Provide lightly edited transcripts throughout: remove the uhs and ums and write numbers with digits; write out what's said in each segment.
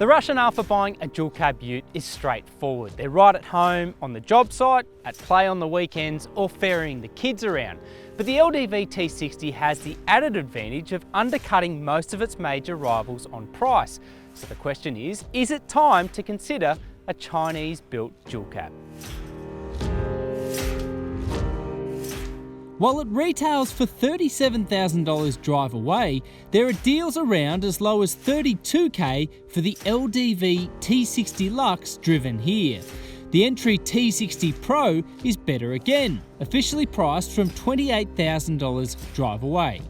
The rationale for buying a dual cab ute is straightforward. They're right at home, on the job site, at play on the weekends, or ferrying the kids around. But the LDV T60 has the added advantage of undercutting most of its major rivals on price. So the question is it time to consider a Chinese-built dual cab? While it retails for $37,000 drive away, there are deals around as low as $32,000 for the LDV T60 Luxe driven here. The entry T60 Pro is better again, officially priced from $28,000 drive away.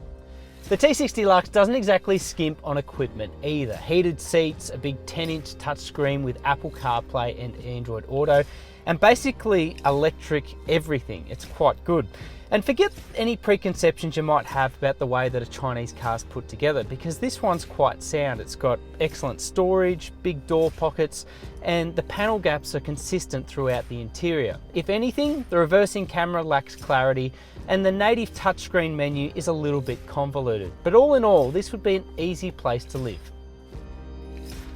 The T60 Luxe doesn't exactly skimp on equipment either. Heated seats, a big 10-inch touchscreen with Apple CarPlay and Android Auto, and basically electric everything. It's quite good. And forget any preconceptions you might have about the way that a Chinese car's put together, because this one's quite sound. It's got excellent storage, big door pockets, and the panel gaps are consistent throughout the interior. If anything, the reversing camera lacks clarity, and the native touchscreen menu is a little bit convoluted. But all in all, this would be an easy place to live.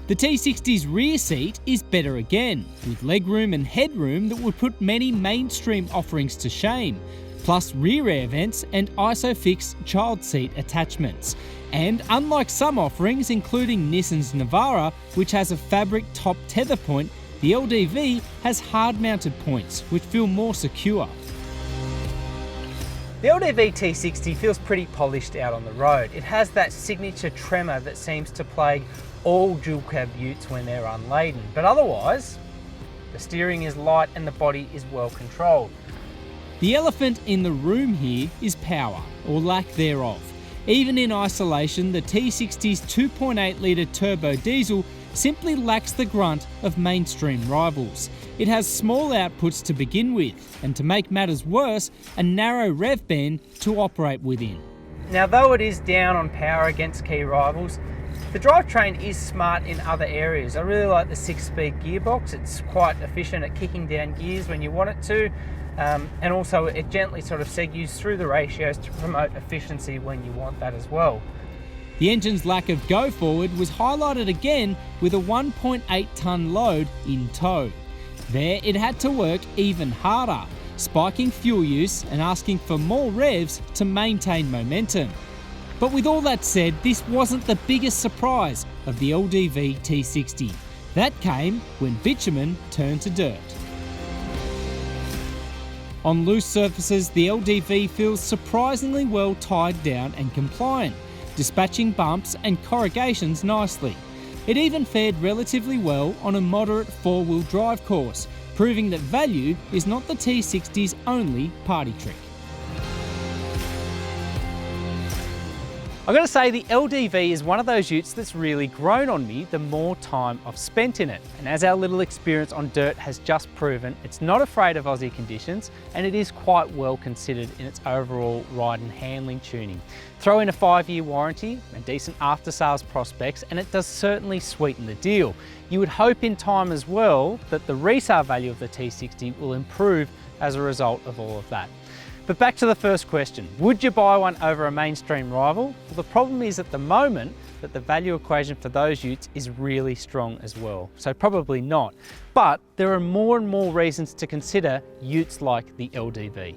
The T60's rear seat is better again, with legroom and headroom that would put many mainstream offerings to shame, plus rear air vents and ISOFIX child seat attachments. And unlike some offerings, including Nissan's Navara, which has a fabric top tether point, the LDV has hard-mounted points, which feel more secure. The LDV T60 feels pretty polished out on the road. It has that signature tremor that seems to plague all dual cab utes when they're unladen, but otherwise, the steering is light and the body is well controlled. The elephant in the room here is power, or lack thereof. Even in isolation, the T60's 2.8 litre turbo diesel simply lacks the grunt of mainstream rivals. It has small outputs to begin with, and to make matters worse, a narrow rev band to operate within. Now, though it is down on power against key rivals, the drivetrain is smart in other areas. I really like the 6-speed gearbox. It's quite efficient at kicking down gears when you want it to. And also it gently sort of segues through the ratios to promote efficiency when you want that as well. The engine's lack of go forward was highlighted again with a 1.8 tonne load in tow. There it had to work even harder, spiking fuel use and asking for more revs to maintain momentum. But with all that said, this wasn't the biggest surprise of the LDV T60. That came when bitumen turned to dirt. On loose surfaces, the LDV feels surprisingly well tied down and compliant, dispatching bumps and corrugations nicely. It even fared relatively well on a moderate four-wheel drive course, proving that value is not the T60's only party trick. I've got to say, the LDV is one of those utes that's really grown on me the more time I've spent in it. And as our little experience on dirt has just proven, it's not afraid of Aussie conditions, and it is quite well considered in its overall ride and handling tuning. Throw in a 5-year warranty and decent after-sales prospects, and it does certainly sweeten the deal. You would hope in time as well that the resale value of the T60 will improve as a result of all of that. But back to the first question, would you buy one over a mainstream rival? Well, the problem is at the moment that the value equation for those utes is really strong as well, so probably not. But there are more and more reasons to consider utes like the LDV.